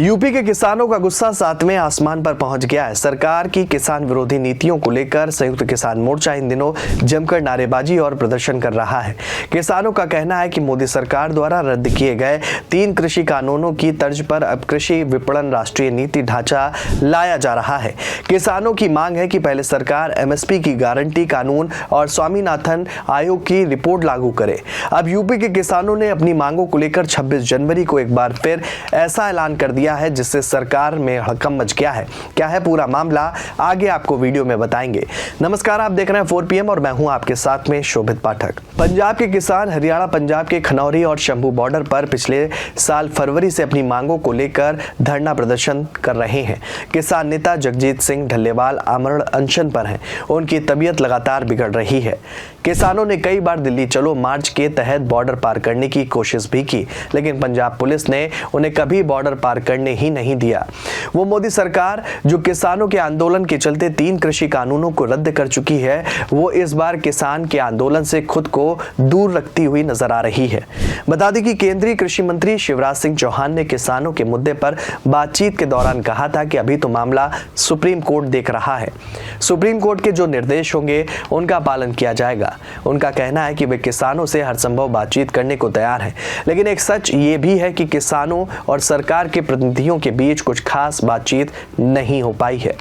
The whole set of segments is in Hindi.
यूपी के किसानों का गुस्सा सातवें आसमान पर पहुंच गया है। सरकार की किसान विरोधी नीतियों को लेकर संयुक्त किसान मोर्चा इन दिनों जमकर नारेबाजी और प्रदर्शन कर रहा है। किसानों का कहना है कि मोदी सरकार द्वारा रद्द किए गए 3 कृषि कानूनों की तर्ज पर अब कृषि विपणन राष्ट्रीय नीति ढांचा लाया जा रहा है। किसानों की मांग है कि पहले सरकार एमएसपी की गारंटी कानून और स्वामीनाथन आयोग की रिपोर्ट लागू करे। अब यूपी के किसानों ने अपनी मांगों को लेकर 26 जनवरी को एक बार फिर ऐसा ऐलान कर दिया है जिससे सरकार में हड़कंप मच गया है। क्या है पूरा मामला, आगे आपको वीडियो में बताएंगे। नमस्कार, आप देख रहे हैं 4PM और मैं हूं आपके साथ में शोभित पाठक। पंजाब के किसान हरियाणा पंजाब के खनौरी और शंभू बॉर्डर पर पिछले साल फरवरी से अपनी मांगों को लेकर धरना प्रदर्शन कर रहे हैं। किसान नेता जगजीत सिंह ढल्लेवाल आमरण अनशन पर हैं। उनकी तबीयत लगातार बिगड़ रही है। किसानों ने कई बार दिल्ली चलो मार्च के तहत बॉर्डर पार करने की कोशिश भी की, लेकिन पंजाब पुलिस ने उन्हें कभी बॉर्डर पार करने ही नहीं दिया। वो मोदी सरकार जो किसानों के आंदोलन के चलते 3 कृषि कानूनों को रद्द कर चुकी है, वो इस बार किसान के आंदोलन से खुद को दूर रखती हुई नजर आ रही है। बता दें कि केंद्रीय कृषि मंत्री शिवराज सिंह चौहान ने किसानों के मुद्दे पर बातचीत के दौरान कहा था कि अभी तो मामला सुप्रीम कोर्ट देख रहा है। सुप्रीम कोर्ट के जो निर्देश होंगे उनका पालन किया जाएगा। उनका कहना है कि वे किसानों से हर संभव बातचीत करने को तैयार हैं, लेकिन एक सच ये भी है कि किसानों और सरकार के प्रतिनिधियों के बीच कुछ खास बातचीत नहीं हो पाई है।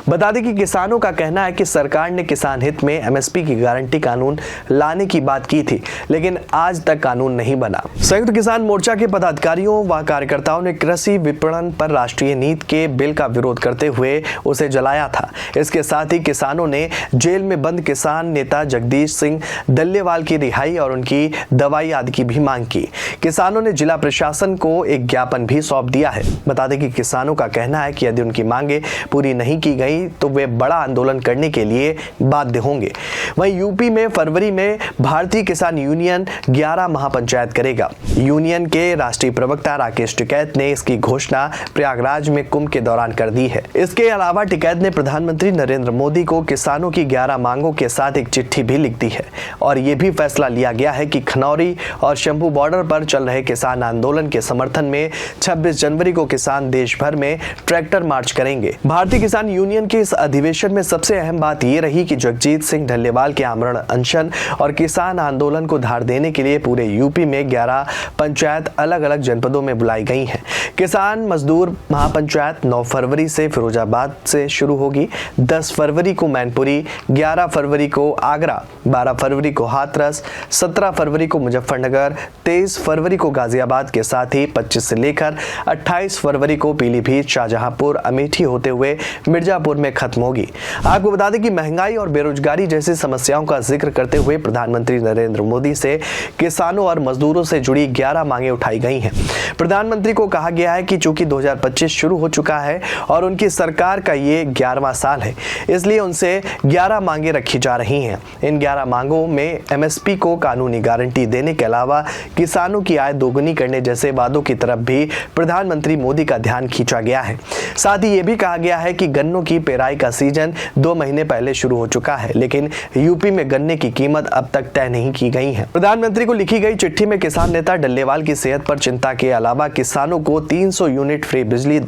बता दें कि किसानों का कहना है कि सरकार ने किसान हित में एमएसपी की गारंटी कानून लाने की बात की थी, लेकिन आज तक कानून नहीं बना। संयुक्त किसान मोर्चा के पदाधिकारियों व कार्यकर्ताओं ने कृषि विपणन पर राष्ट्रीय नीति के बिल का विरोध करते हुए उसे जलाया था। इसके साथ ही किसानों ने जेल में बंद किसान नेता जगदीश सिंह डल्लेवाल की रिहाई और उनकी दवाई आदि की भी मांग की। किसानों ने जिला प्रशासन को एक ज्ञापन भी सौंप दिया है। बता दें कि किसानों का कहना है कि यदि उनकी मांगे पूरी नहीं की गई तो वे बड़ा आंदोलन करने के लिए बाध्य होंगे। वहीं यूपी में फरवरी में भारतीय किसान यूनियन 11 महापंचायत करेगा। यूनियन के राष्ट्रीय प्रवक्ता राकेश टिकैत ने इसकी घोषणा प्रयागराज में कुंभ के दौरान कर दी है। इसके अलावा टिकैत ने प्रधानमंत्री नरेंद्र मोदी को किसानों की 11 मांगों के साथ एक चिट्ठी भी लिख दी है और ये भी फैसला लिया गया है कि खनौरी और शंभू बॉर्डर पर चल रहे किसान आंदोलन के समर्थन में 26 जनवरी को किसान देश भर में ट्रैक्टर मार्च करेंगे। भारतीय किसान यूनियन के इस अधिवेशन में सबसे अहम बात यह रही कि जगजीत सिंह ढल्लेवाल के आमरण अनशन और किसान आंदोलन को धार देने के लिए पूरे यूपी में 11 पंचायत अलग अलग जनपदों में बुलाई गई हैं। किसान मजदूर महापंचायत 9 फरवरी से फिरोजाबाद से शुरू होगी, 10 फरवरी को मैनपुरी, 11 फरवरी को आगरा, 12 फरवरी को हाथरस, 17 फरवरी को मुजफ्फरनगर, 23 फरवरी को गाजियाबाद के साथ ही 25 से लेकर 28 फरवरी को पीलीभीत, शाहजहांपुर, अमेठी होते हुए मिर्जापुर में खत्म होगी। आपको बता दें कि महंगाई और बेरोजगारी जैसी समस्याओं का जिक्र करते हुए प्रधानमंत्री नरेंद्र मोदी से किसानों और मजदूरों से जुड़ी 11 मांगे उठाई गई हैं। प्रधानमंत्री को कहा गया है कि चूंकि 2025 शुरू हो चुका है और उनकी सरकार का ये 11वां साल है, इसलिए उनसे 11 मांगे रखी जा रही हैं। इन 11 मांगों में एमएसपी को कानूनी गारंटी देने के अलावा किसानों की आय दोगुनी करने जैसे वादों की तरफ भी प्रधानमंत्री मोदी का ध्यान खींचा गया है। साथ ही ये भी कहा गया है कि गन्नों की पेराई का सीजन 2 महीने पहले शुरू हो चुका है, लेकिन यूपी में गन्ने की कीमत अब तक तय नहीं की गई है। प्रधानमंत्री को लिखी गई चिट्ठी में किसान नेता डल्लेवाल की सेहत पर चिंता के अलावा किसानों को 300 यूनिट फ्री बिजली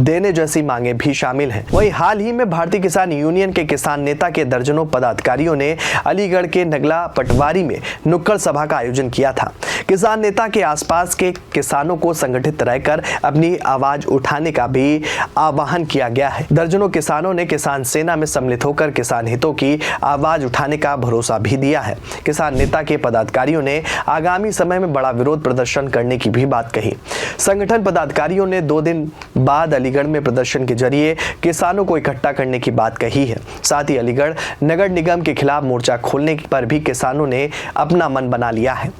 देने जैसी मांगे भी शामिल हैं। वहीं हाल ही में भारतीय किसान यूनियन के किसान नेता के दर्जनों पदाधिकारियों ने अलीगढ़ के नगला पटवारी में नुक्कड़ सभा का आयोजन किया था। किसान नेता के आसपास के किसानों को संगठित रहकर अपनी आवाज उठाने का भी आह्वान किया गया है। दर्जनों किसानों ने किसान सेना में सम्मिलित होकर किसान हितों की आवाज उठाने का भरोसा भी दिया है। किसान नेता के पदाधिकारियों ने आगामी समय में बड़ा विरोध प्रदर्शन करने की भी बात कही। संगठन पदाधिकारियों ने 2 दिन बाद अलीगढ़ में प्रदर्शन के जरिए किसानों को इकट्ठा करने की बात कही है। साथ ही अलीगढ़ नगर निगम के खिलाफ मोर्चा खोलने पर भी किसानों ने अपना मन बना लिया है।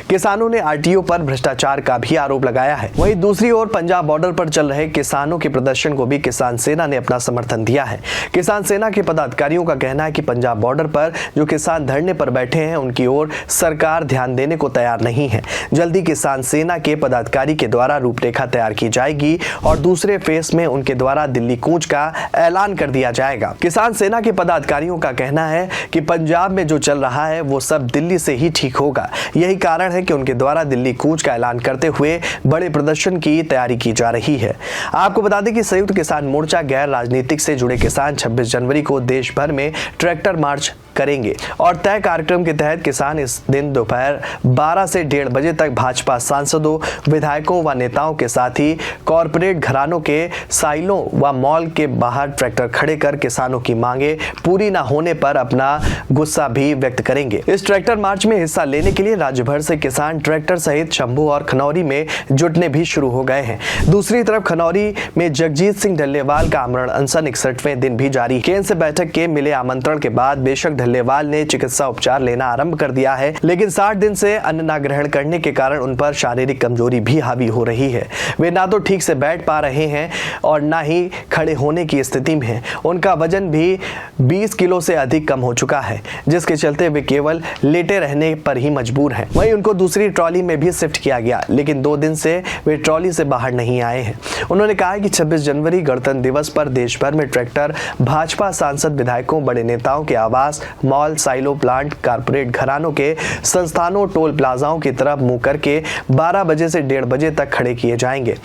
किसानों ने आरटीओ पर भ्रष्टाचार का भी आरोप लगाया है। वहीं दूसरी ओर पंजाब बॉर्डर पर चल रहे किसानों के प्रदर्शन को भी किसान सेना ने अपना समर्थन दिया है। किसान सेना के पदाधिकारियों का कहना है कि पंजाब बॉर्डर पर जो किसान धरने पर बैठे हैं उनकी ओर सरकार ध्यान देने को तैयार नहीं है। जल्दी किसान सेना के पदाधिकारी के द्वारा रूपरेखा तैयार की जाएगी और दूसरे फेज में उनके द्वारा दिल्ली कूच का ऐलान कर दिया जाएगा। किसान सेना के पदाधिकारियों का कहना है कि पंजाब में जो चल रहा है वो सब दिल्ली से ही ठीक होगा। यही कारण है कि उनके द्वारा दिल्ली कूच का ऐलान करते हुए बड़े प्रदर्शन की तैयारी की जा रही है। आपको बता दें कि संयुक्त किसान मोर्चा गैर राजनीतिक से जुड़े किसान 26 जनवरी को देश भर में ट्रैक्टर मार्च करेंगे और तय कार्यक्रम के तहत किसान इस दिन दोपहर 12 से 1:30 बजे तक भाजपा सांसदों, विधायकों व नेताओं के साथ ही कॉरपोरेट घरानों के साइलों व मॉल के बाहर ट्रैक्टर खड़े कर किसानों की मांगे पूरी न होने पर अपना गुस्सा भी व्यक्त करेंगे। इस ट्रैक्टर मार्च में हिस्सा लेने के लिए राज्य भर से किसान ट्रैक्टर सहित शंभू और खनौरी में जुटने भी शुरू हो गए हैं। दूसरी तरफ खनौरी में जगजीत सिंह डल्लेवाल का आमरण अनशन 61वें दिन भी जारी। केंद्र से बैठक के मिले आमंत्रण के बाद बेशक डल्लेवाल ने चिकित्सा उपचार लेना आरंभ कर दिया है, लेकिन 60 दिन से अन्न न ग्रहण करने के कारण उन पर शारीरिक कमजोरी भी हावी हो रही है। वे ना तो ठीक से बैठ पा रहे हैं और ना ही खड़े होने की स्थिति में हैं। उनका वजन भी 20 किलो से अधिक कम हो चुका है, जिसके चलते वे केवल लेटे रहने पर ही मजबूर हैं। वहीं उनको दूसरी ट्रॉली में भी शिफ्ट किया गया, लेकिन 2 दिन से वे ट्रॉली से बाहर नहीं आए हैं। उन्होंने कहा कि 26 जनवरी गणतंत्र दिवस पर देश भर में ट्रैक्टर भाजपा सांसद, विधायकों, बड़े नेताओं के आवास, मॉल, साइलो, प्लांट, कारपोरेट घरानों के संस्थानों, टोल प्लाजाओं की तरफ मुंह करके 12 बजे से 1:30 बजे तक खड़े किए जाएंगे।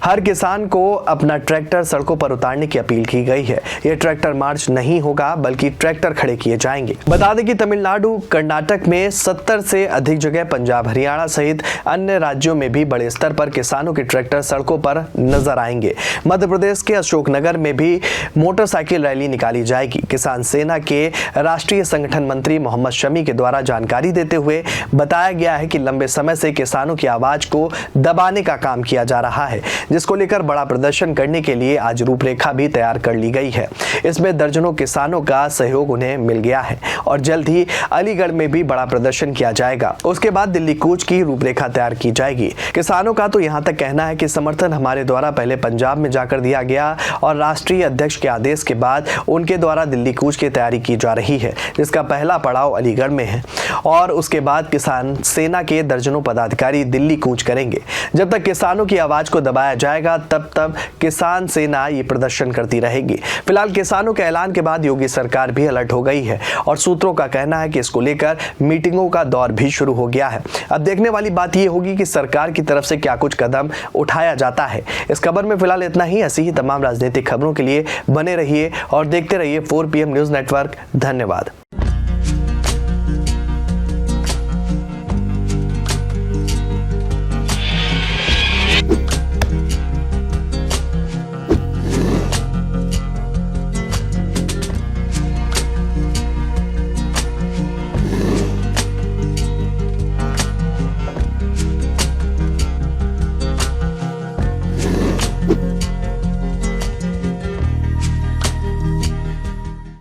हर किसान को अपना ट्रैक्टर सड़कों पर उतारने की अपील की गई है। यह ट्रैक्टर मार्च नहीं होगा बल्कि ट्रैक्टर खड़े किए जाएंगे। बता दें कि तमिलनाडु, कर्नाटक में 70 से अधिक जगह, पंजाब, हरियाणा सहित अन्य राज्यों में भी बड़े स्तर पर किसानों के ट्रैक्टर सड़कों पर नजर आएंगे। मध्य प्रदेश के अशोकनगर में भी मोटरसाइकिल रैली निकाली जाएगी। किसान सेना के राष्ट्रीय संगठन मंत्री मोहम्मद शमी के द्वारा जानकारी देते हुए बताया गया है कि लंबे समय से किसानों की आवाज को दबाने का काम किया जा रहा है, जिसको लेकर बड़ा प्रदर्शन करने के लिए आज रूपरेखा भी तैयार कर ली गई है। इसमें दर्जनों किसानों का सहयोग उन्हें मिल गया है और जल्द ही अलीगढ़ में भी बड़ा प्रदर्शन किया जाएगा। उसके बाद दिल्ली कूच की रूपरेखा तैयार की जाएगी। किसानों का तो यहाँ तक कहना है कि समर्थन हमारे द्वारा पहले पंजाब में जाकर दिया गया और राष्ट्रीय अध्यक्ष के आदेश के बाद उनके द्वारा दिल्ली कूच की तैयारी की जा रही है, जिसका पहला पड़ाव अलीगढ़ में है और उसके बाद किसान सेना के दर्जनों पदाधिकारी दिल्ली कूच करेंगे। जब तक किसानों की आवाज को दबाया जाएगा तब तक किसान सेना ये प्रदर्शन करती रहेगी। फिलहाल किसानों के ऐलान के बाद योगी सरकार भी अलर्ट हो गई है और सूत्रों का कहना है कि इसको लेकर मीटिंगों का दौर भी शुरू हो गया है। अब देखने वाली बात यह होगी कि सरकार की तरफ से क्या कुछ कदम उठाया जाता है। इस खबर में फिलहाल इतना ही। ऐसी ही तमाम राजनीतिक खबरों के लिए बने रहिए और देखते रहिए 4 PM न्यूज नेटवर्क। धन्यवाद।